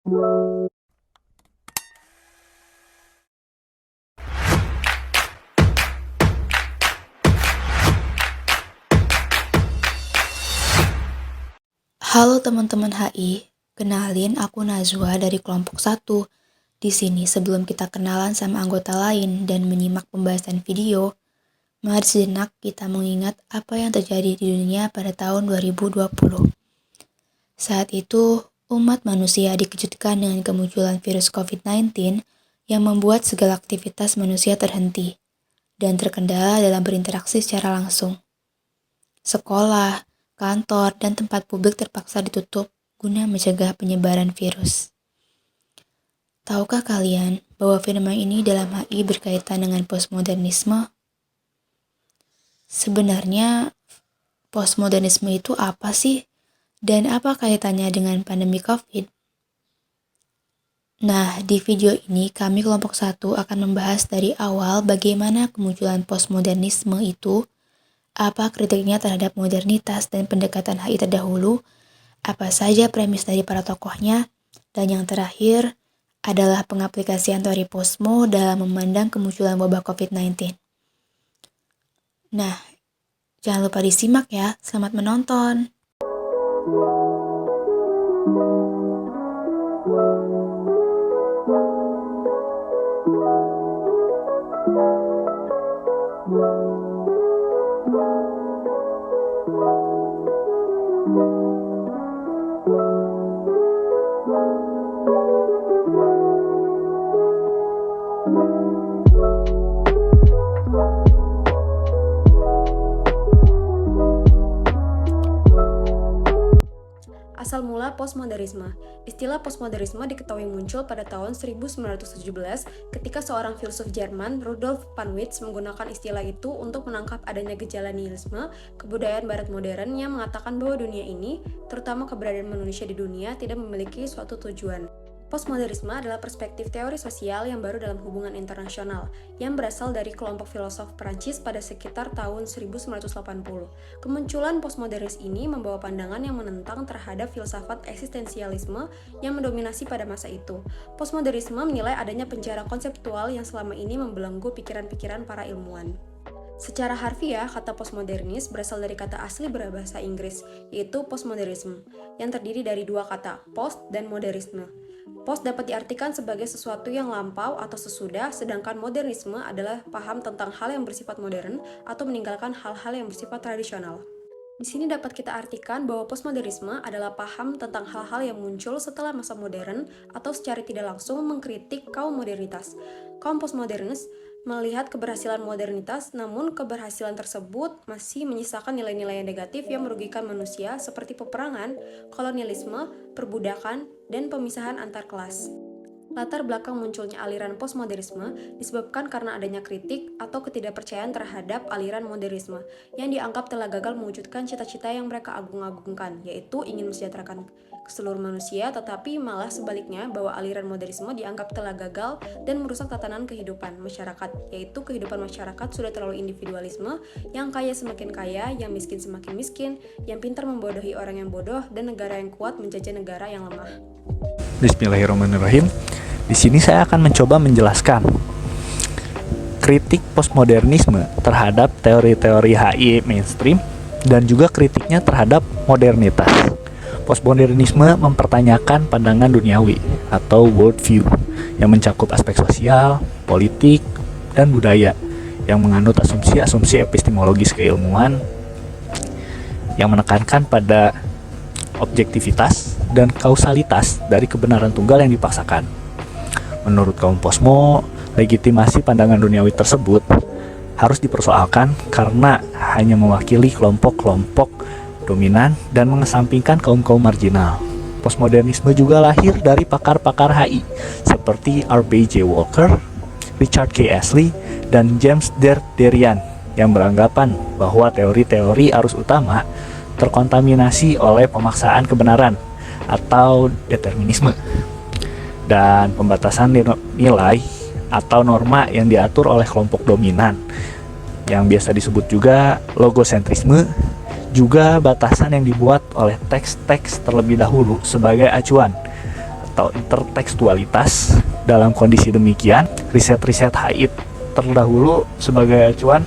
Halo teman-teman HI, kenalin aku Najwa dari kelompok 1. Di sini sebelum kita kenalan sama anggota lain dan menyimak pembahasan video, mari sejenak kita mengingat apa yang terjadi di dunia pada tahun 2020. Saat itu, umat manusia dikejutkan dengan kemunculan virus COVID-19 yang membuat segala aktivitas manusia terhenti dan terkendala dalam berinteraksi secara langsung. Sekolah, kantor, dan tempat publik terpaksa ditutup guna mencegah penyebaran virus. Tahukah kalian bahwa fenomena ini dalam HI berkaitan dengan postmodernisme? Sebenarnya, postmodernisme itu apa sih? Dan apa kaitannya dengan pandemi COVID? Nah, di video ini kami kelompok 1 akan membahas dari awal bagaimana kemunculan postmodernisme itu, apa kritiknya terhadap modernitas dan pendekatan HI terdahulu, apa saja premis dari para tokohnya, dan yang terakhir adalah pengaplikasian teori postmo dalam memandang kemunculan wabah COVID-19. Nah, jangan lupa disimak ya. Selamat menonton. Asal mula postmodernisme. Istilah postmodernisme diketahui muncul pada tahun 1917 ketika seorang filsuf Jerman, Rudolf Panwitz, menggunakan istilah itu untuk menangkap adanya gejala nihilisme, kebudayaan barat modern yang mengatakan bahwa dunia ini, terutama keberadaan manusia di dunia, tidak memiliki suatu tujuan. Postmodernisme adalah perspektif teori sosial yang baru dalam hubungan internasional, yang berasal dari kelompok filosof Perancis pada sekitar tahun 1980. Kemunculan postmodernis ini membawa pandangan yang menentang terhadap filsafat eksistensialisme yang mendominasi pada masa itu. Postmodernisme menilai adanya penjara konseptual yang selama ini membelenggu pikiran-pikiran para ilmuwan. Secara harfiah, kata postmodernis berasal dari kata asli berbahasa Inggris, yaitu postmodernism, yang terdiri dari dua kata, post dan modernisme. Post dapat diartikan sebagai sesuatu yang lampau atau sesudah, sedangkan modernisme adalah paham tentang hal yang bersifat modern atau meninggalkan hal-hal yang bersifat tradisional. Di sini dapat kita artikan bahwa postmodernisme adalah paham tentang hal-hal yang muncul setelah masa modern atau secara tidak langsung mengkritik kaum modernitas. Kaum postmodernis melihat keberhasilan modernitas, namun keberhasilan tersebut masih menyisakan nilai-nilai yang negatif yang merugikan manusia seperti peperangan, kolonialisme, perbudakan, dan pemisahan antar kelas. Latar belakang munculnya aliran postmodernisme disebabkan karena adanya kritik atau ketidakpercayaan terhadap aliran modernisme yang dianggap telah gagal mewujudkan cita-cita yang mereka agung-agungkan, yaitu ingin mensejahterakan seluruh manusia, tetapi malah sebaliknya bahwa aliran modernisme dianggap telah gagal dan merusak tatanan kehidupan masyarakat, yaitu kehidupan masyarakat sudah terlalu individualisme, yang kaya semakin kaya, yang miskin semakin miskin, yang pintar membodohi orang yang bodoh, dan negara yang kuat menjajah negara yang lemah. Bismillahirrahmanirrahim. Di sini saya akan mencoba menjelaskan kritik postmodernisme terhadap teori-teori HI mainstream dan juga kritiknya terhadap modernitas. Postmodernisme mempertanyakan pandangan duniawi atau worldview yang mencakup aspek sosial, politik, dan budaya yang menganut asumsi-asumsi epistemologis keilmuan yang menekankan pada objektivitas dan kausalitas dari kebenaran tunggal yang dipaksakan. Menurut kaum posmo, legitimasi pandangan duniawi tersebut harus dipersoalkan karena hanya mewakili kelompok-kelompok dominan dan mengesampingkan kaum-kaum marginal. Postmodernisme juga lahir dari pakar-pakar HI seperti R.B.J. Walker, Richard K. Astley, dan James Derderian yang beranggapan bahwa teori-teori arus utama terkontaminasi oleh pemaksaan kebenaran atau determinisme dan pembatasan nilai atau norma yang diatur oleh kelompok dominan yang biasa disebut juga logosentrisme, juga batasan yang dibuat oleh teks-teks terlebih dahulu sebagai acuan atau intertekstualitas. Dalam kondisi demikian, riset-riset HI terdahulu sebagai acuan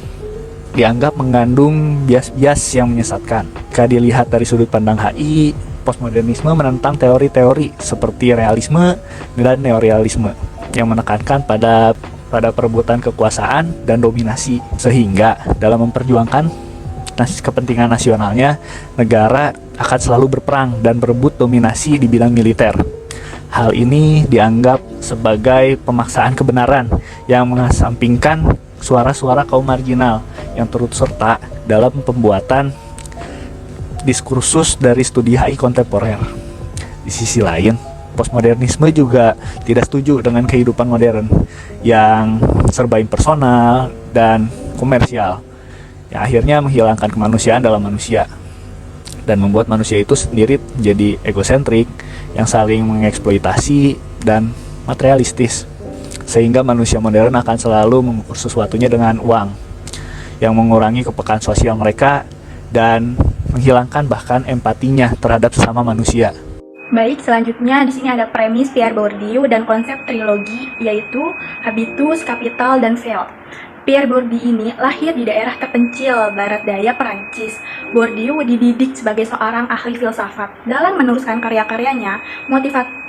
dianggap mengandung bias-bias yang menyesatkan. Jika dilihat dari sudut pandang HI, postmodernisme menentang teori-teori seperti realisme dan neorealisme yang menekankan pada perebutan kekuasaan dan dominasi, sehingga dalam memperjuangkan kepentingan nasionalnya, negara akan selalu berperang dan berebut dominasi di bidang militer. Hal ini dianggap sebagai pemaksaan kebenaran yang mengesampingkan suara-suara kaum marginal yang turut serta dalam pembuatan diskursus dari studi HI kontemporer. Di sisi lain, postmodernisme juga tidak setuju dengan kehidupan modern yang serba impersonal dan komersial, yang akhirnya menghilangkan kemanusiaan dalam manusia dan membuat manusia itu sendiri menjadi egosentrik yang saling mengeksploitasi dan materialistis, sehingga manusia modern akan selalu mengukur sesuatunya dengan uang yang mengurangi kepekaan sosial mereka dan menghilangkan bahkan empatinya terhadap sesama manusia. Baik, selanjutnya di sini ada premis Pierre Bourdieu dan konsep trilogi, yaitu habitus, kapital, dan Feld. Pierre Bourdieu ini lahir di daerah terpencil barat daya Perancis. Bourdieu dididik sebagai seorang ahli filsafat. Dalam menuliskan karya-karyanya,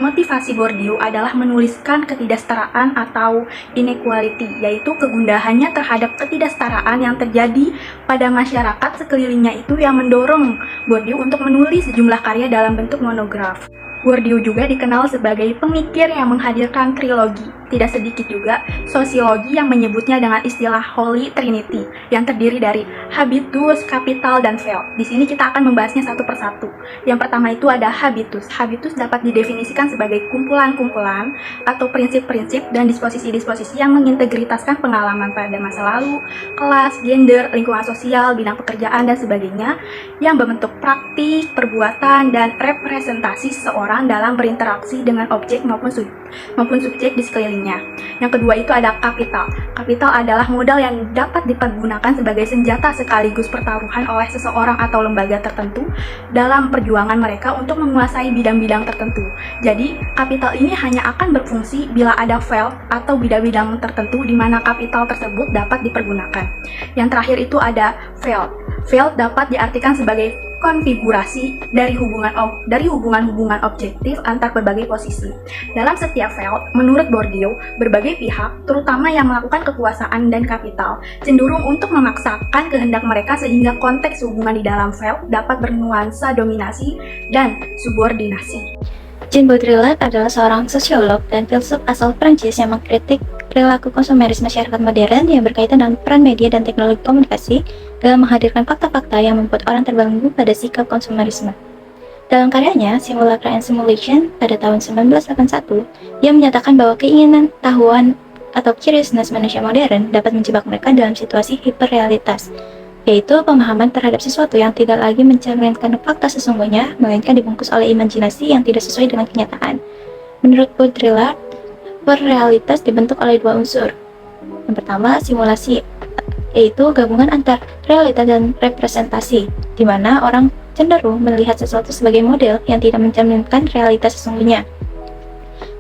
motivasi Bourdieu adalah menuliskan ketidaksetaraan atau inequality, yaitu kegundahannya terhadap ketidaksetaraan yang terjadi pada masyarakat sekelilingnya itu yang mendorong Bourdieu untuk menulis sejumlah karya dalam bentuk monograf. Bourdieu juga dikenal sebagai pemikir yang menghadirkan trilogi. Tidak sedikit juga sosiologi yang menyebutnya dengan istilah Holy Trinity yang terdiri dari habitus, kapital, dan Feld. Di sini kita akan membahasnya satu persatu. Yang pertama itu ada habitus. Habitus dapat didefinisikan sebagai kumpulan-kumpulan atau prinsip-prinsip dan disposisi-disposisi yang mengintegritaskan pengalaman pada masa lalu, kelas, gender, lingkungan sosial, bidang pekerjaan, dan sebagainya yang berbentuk praktik, perbuatan, dan representasi seseorang dalam berinteraksi dengan objek maupun subjek di sekelilingnya. Yang kedua itu ada kapital. Kapital adalah modal yang dapat dipergunakan sebagai senjata sekaligus pertaruhan oleh seseorang atau lembaga tertentu dalam perjuangan mereka untuk menguasai bidang-bidang tertentu. Jadi, kapital ini hanya akan berfungsi bila ada Feld atau bidang-bidang tertentu di mana kapital tersebut dapat dipergunakan. Yang terakhir itu ada Feld. Feld dapat diartikan sebagai konfigurasi dari hubungan-hubungan objektif antar berbagai posisi. Dalam setiap Feld, menurut Bourdieu, berbagai pihak, terutama yang melakukan kekuasaan dan kapital, cenderung untuk memaksakan kehendak mereka sehingga konteks hubungan di dalam Feld dapat bernuansa dominasi dan subordinasi. Jean Baudrillard adalah seorang sosiolog dan filsuf asal Prancis yang mengkritik perilaku konsumeris masyarakat modern yang berkaitan dengan peran media dan teknologi komunikasi dalam menghadirkan fakta-fakta yang membuat orang terbelenggu pada sikap konsumerisme. Dalam karyanya, Simulacra and Simulation pada tahun 1981, ia menyatakan bahwa keinginan tahuan atau curiousness manusia modern dapat menjebak mereka dalam situasi hiperrealitas, yaitu pemahaman terhadap sesuatu yang tidak lagi mencerminkan fakta sesungguhnya, melainkan dibungkus oleh imajinasi yang tidak sesuai dengan kenyataan. Menurut Baudrillard, realitas dibentuk oleh dua unsur. Yang pertama, simulasi, yaitu gabungan antar realita dan representasi, di mana orang cenderung melihat sesuatu sebagai model yang tidak mencerminkan realitas sesungguhnya.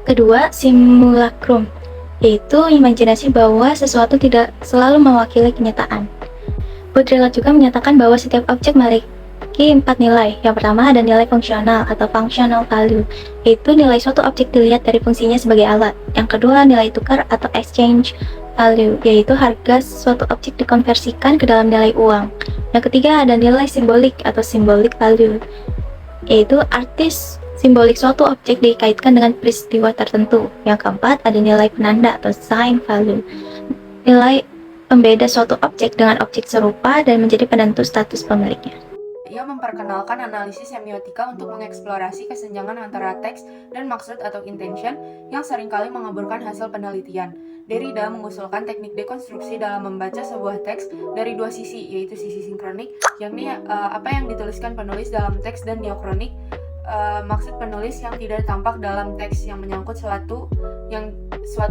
Kedua, simulacrum, yaitu imajinasi bahwa sesuatu tidak selalu mewakili kenyataan. Baudrillard juga menyatakan bahwa setiap objek memiliki 4 nilai. Yang pertama ada nilai fungsional atau functional value, yaitu nilai suatu objek dilihat dari fungsinya sebagai alat. Yang kedua nilai tukar atau exchange value, yaitu harga suatu objek dikonversikan ke dalam nilai uang. Yang ketiga ada nilai simbolik atau symbolic value, yaitu artis simbolik suatu objek dikaitkan dengan peristiwa tertentu. Yang keempat ada nilai penanda atau sign value, nilai pembeda suatu objek dengan objek serupa dan menjadi penentu status pemiliknya. Ia memperkenalkan analisis semiotika untuk mengeksplorasi kesenjangan antara teks dan maksud atau intention yang seringkali mengaburkan hasil penelitian. Derrida mengusulkan teknik dekonstruksi dalam membaca sebuah teks dari dua sisi, yaitu sisi sinkronik, yakni apa yang dituliskan penulis dalam teks, dan diakronik, maksud penulis yang tidak tampak dalam teks yang menyangkut suatu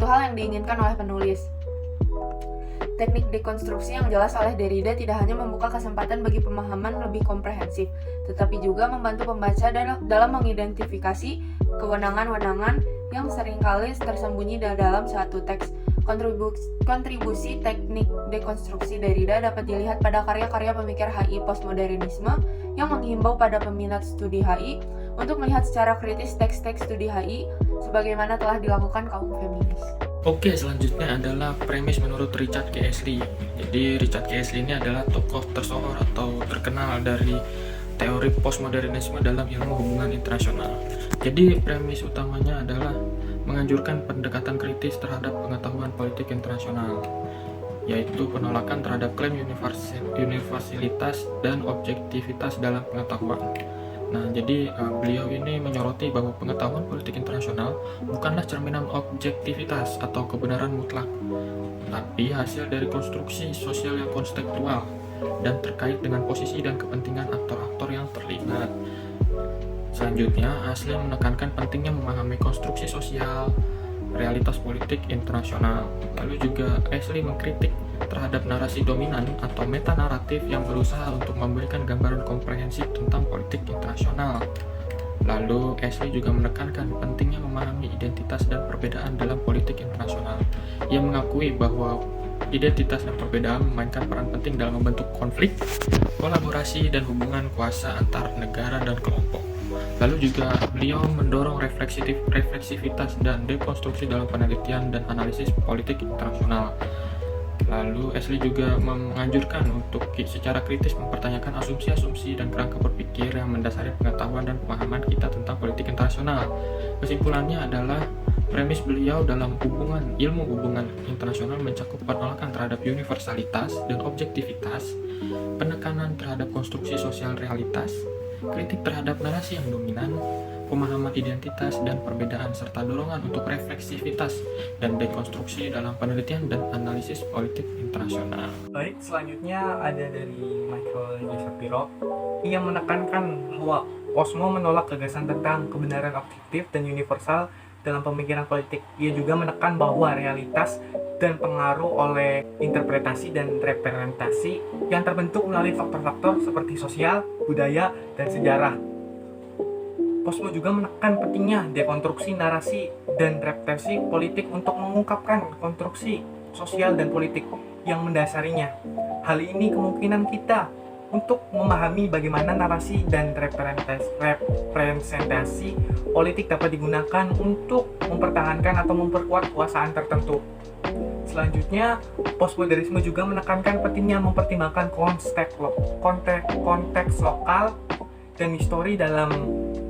hal yang diinginkan oleh penulis. Teknik dekonstruksi yang jelas oleh Derrida tidak hanya membuka kesempatan bagi pemahaman lebih komprehensif, tetapi juga membantu pembaca dalam mengidentifikasi kewenangan-wenangan yang seringkali tersembunyi dalam suatu teks. Kontribusi teknik dekonstruksi Derrida dapat dilihat pada karya-karya pemikir HI postmodernisme yang menghimbau pada peminat studi HI untuk melihat secara kritis teks-teks studi HI sebagaimana telah dilakukan kaum feminis. Oke, selanjutnya adalah premis menurut Richard K. Ashley. Jadi Richard K. Ashley ini adalah tokoh tersohor atau terkenal dari teori postmodernisme dalam ilmu hubungan internasional. Jadi premis utamanya adalah menganjurkan pendekatan kritis terhadap pengetahuan politik internasional, yaitu penolakan terhadap klaim universalitas dan objektivitas dalam pengetahuan. Nah, jadi beliau ini menyoroti bahwa pengetahuan politik internasional bukanlah cerminan objektivitas atau kebenaran mutlak, tapi hasil dari konstruksi sosial yang konstekstual dan terkait dengan posisi dan kepentingan aktor-aktor yang terlibat. Selanjutnya, Ashley menekankan pentingnya memahami konstruksi sosial, realitas politik internasional. Lalu juga Ashley mengkritik terhadap narasi dominan atau metanaratif yang berusaha untuk memberikan gambaran komprehensif tentang politik internasional. Lalu Ashley juga menekankan pentingnya memahami identitas dan perbedaan dalam politik internasional. Ia mengakui bahwa identitas dan perbedaan memainkan peran penting dalam membentuk konflik, kolaborasi, dan hubungan kuasa antar negara dan kelompok. Lalu juga beliau mendorong refleksivitas dan dekonstruksi dalam penelitian dan analisis politik internasional. Lalu Ashley juga menganjurkan untuk secara kritis mempertanyakan asumsi-asumsi dan kerangka berpikir yang mendasari pengetahuan dan pemahaman kita tentang politik internasional. Kesimpulannya adalah premis beliau dalam ilmu hubungan internasional mencakup penolakan terhadap universalitas dan objektivitas, penekanan terhadap konstruksi sosial realitas, kritik terhadap narasi yang dominan, pemahaman identitas dan perbedaan, serta dorongan untuk refleksivitas dan dekonstruksi dalam penelitian dan analisis politik internasional. Baik, selanjutnya ada dari Michael J. Shapiro. Ia menekankan bahwa Osmo menolak gagasan tentang kebenaran objektif dan universal dalam pemikiran politik. Ia juga menekan bahwa realitas dan pengaruh oleh interpretasi dan representasi yang terbentuk melalui faktor-faktor seperti sosial, budaya, dan sejarah. Posmo juga menekan pentingnya dekonstruksi narasi dan representasi politik untuk mengungkapkan konstruksi sosial dan politik yang mendasarinya. Hal ini kemungkinan kita untuk memahami bagaimana narasi dan representasi politik dapat digunakan untuk mempertahankan atau memperkuat kekuasaan tertentu. Selanjutnya, postmodernisme juga menekankan pentingnya mempertimbangkan konteks lokal dan histori dalam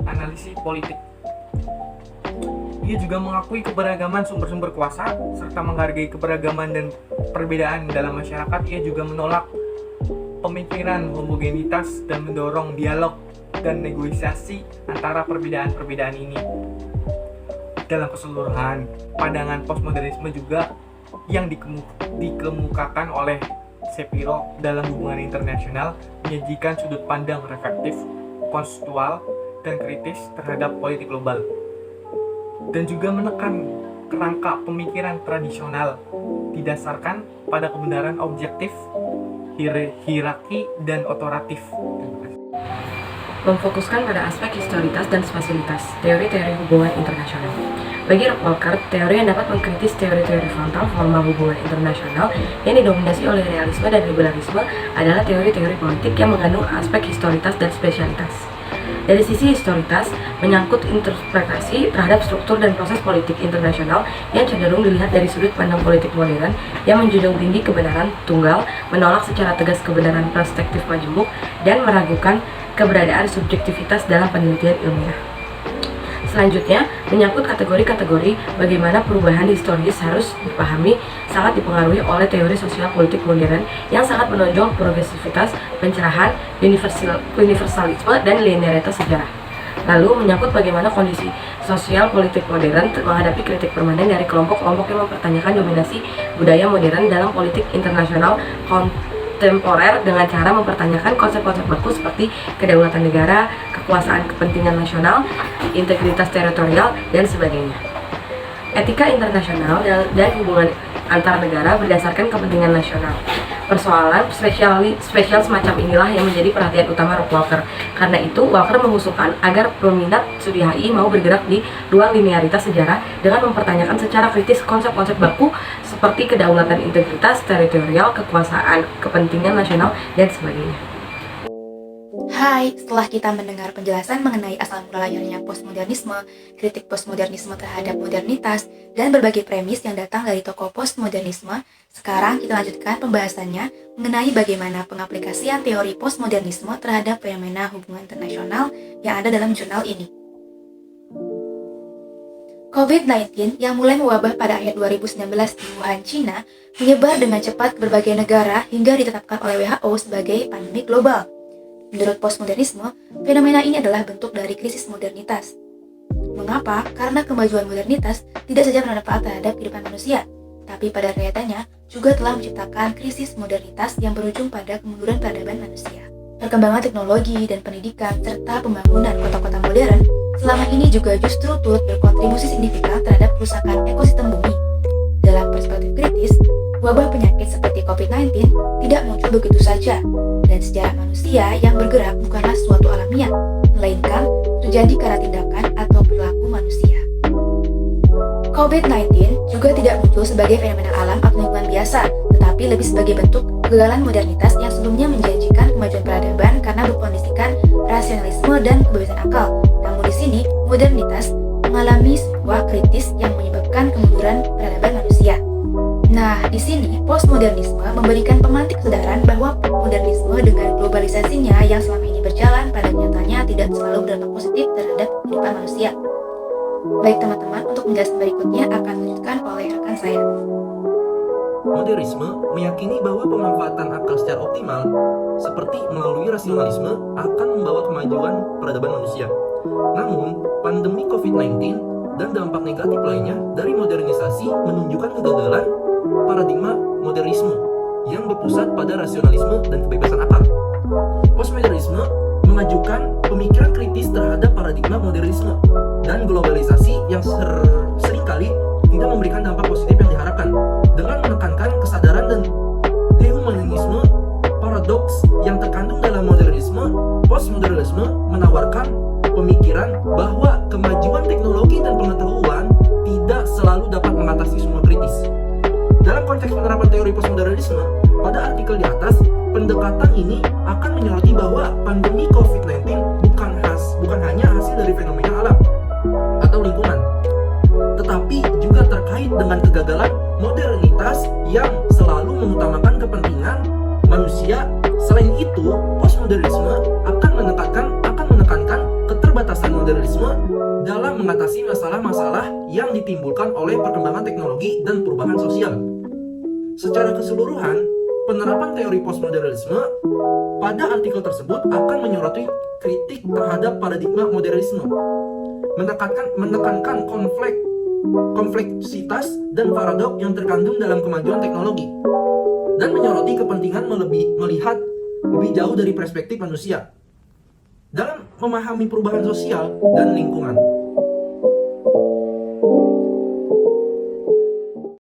analisis politik. Ia juga mengakui keberagaman sumber-sumber kuasa serta menghargai keberagaman dan perbedaan dalam masyarakat. Ia juga menolak pemikiran homogenitas dan mendorong dialog dan negosiasi antara perbedaan-perbedaan ini. Dalam keseluruhan, pandangan postmodernisme juga yang dikemukakan oleh Shapiro dalam hubungan internasional menyajikan sudut pandang reflektif, kontekstual, dan kritis terhadap politik global, dan juga menekan kerangka pemikiran tradisional didasarkan pada kebenaran objektif, hierarki, dan otoratif. Memfokuskan pada aspek historitas dan spasialitas teori-teori hubungan internasional. Bagi Walker, teori yang dapat mengkritis teori-teori frontal formal hubungan internasional yang didominasi oleh realisme dan liberalisme adalah teori-teori politik yang mengandung aspek historitas dan spesialitas. Dari sisi historitas, menyangkut interpretasi terhadap struktur dan proses politik internasional yang cenderung dilihat dari sudut pandang politik modern yang menjunjung tinggi kebenaran tunggal, menolak secara tegas kebenaran perspektif majemuk, dan meragukan keberadaan subjektivitas dalam penelitian ilmiah. Selanjutnya, menyangkut kategori-kategori bagaimana perubahan historis harus dipahami sangat dipengaruhi oleh teori sosial politik modern yang sangat menonjol progresivitas, pencerahan, universalisme, dan linearitas sejarah. Lalu, menyangkut bagaimana kondisi sosial politik modern menghadapi kritik permanen dari kelompok-kelompok yang mempertanyakan dominasi budaya modern dalam politik internasional kontemporer dengan cara mempertanyakan konsep-konsep baku seperti kedaulatan negara, kekuasaan kepentingan nasional, integritas teritorial, dan sebagainya. Etika internasional dan hubungan antar negara berdasarkan kepentingan nasional. Persoalan spesial semacam inilah yang menjadi perhatian utama Rob Walker. Karena itu, Walker mengusulkan agar peminat studi HI mau bergerak di ruang linearitas sejarah dengan mempertanyakan secara kritis konsep-konsep baku seperti kedaulatan, integritas, teritorial, kekuasaan, kepentingan nasional, dan sebagainya. Hai, setelah kita mendengar penjelasan mengenai asal mula lahirnya postmodernisme, kritik postmodernisme terhadap modernitas, dan berbagai premis yang datang dari tokoh postmodernisme, sekarang kita lanjutkan pembahasannya mengenai bagaimana pengaplikasian teori postmodernisme terhadap fenomena hubungan internasional yang ada dalam jurnal ini. COVID-19 yang mulai mewabah pada akhir 2019 di Wuhan, China, menyebar dengan cepat ke berbagai negara hingga ditetapkan oleh WHO sebagai pandemi global. Menurut postmodernisme, fenomena ini adalah bentuk dari krisis modernitas. Mengapa? Karena kemajuan modernitas tidak saja bermanfaat terhadap kehidupan manusia, tapi pada realitanya juga telah menciptakan krisis modernitas yang berujung pada kemunduran peradaban manusia. Perkembangan teknologi dan pendidikan serta pembangunan kota-kota modern selama ini juga justru turut berkontribusi signifikan terhadap kerusakan ekosistem bumi. Dalam perspektif kritis, wabah penyakit seperti COVID-19 tidak muncul begitu saja, dan sejarah manusia yang bergerak bukanlah suatu alamiah, melainkan terjadi karena tindakan atau perilaku manusia. COVID-19 juga tidak muncul sebagai fenomena alam atau lingkungan biasa, tetapi lebih sebagai bentuk kegagalan modernitas yang sebelumnya menjanjikan kemajuan peradaban karena berkondisikan rasionalisme dan kebebasan akal. Namun di sini, modernitas mengalami sebuah kritis yang menyebabkan kemunduran peradaban manusia. Nah, di sini postmodernisme memberikan pemantik kesadaran bahwa modernisme dengan globalisasinya yang selama ini berjalan pada nyatanya tidak selalu berdampak positif terhadap kehidupan manusia. Baik teman-teman, untuk penjelasan berikutnya akan dilanjutkan oleh rekan saya. Modernisme meyakini bahwa pemanfaatan akal secara optimal, seperti melalui rasionalisme, akan membawa kemajuan peradaban manusia. Namun, pandemi COVID-19 dan dampak negatif lainnya dari modernisasi menunjukkan kegagalan paradigma modernisme yang berpusat pada rasionalisme dan kebebasan akal. Postmodernisme mengajukan pemikiran kritis terhadap paradigma modernisme dan globalisasi yang seringkali tidak memberikan dampak positif yang diharapkan. Dengan menekankan kesadaran dan dehumanisme paradoks yang terkandung dalam modernisme, postmodernisme menawarkan pemikiran bahwa kemajuan teknologi dan pengetahuan tidak selalu dapat mengatasi semua kritis. Dalam konteks penerapan teori postmodernisme, pada artikel di atas, pendekatan ini akan menyoroti bahwa pandemi COVID-19 bukan hanya hasil dari fenomena alam atau lingkungan, tetapi juga terkait dengan kegagalan modernitas yang selalu mengutamakan kepentingan manusia. Selain itu, postmodernisme akan menekankan keterbatasan modernisme dalam mengatasi masalah-masalah yang ditimbulkan oleh perkembangan teknologi dan perubahan sosial. Secara keseluruhan, penerapan teori postmodernisme pada artikel tersebut akan menyoroti kritik terhadap paradigma modernisme, menekankan kompleksitas dan paradok yang terkandung dalam kemajuan teknologi, dan menyoroti kepentingan melihat lebih jauh dari perspektif manusia dalam memahami perubahan sosial dan lingkungan.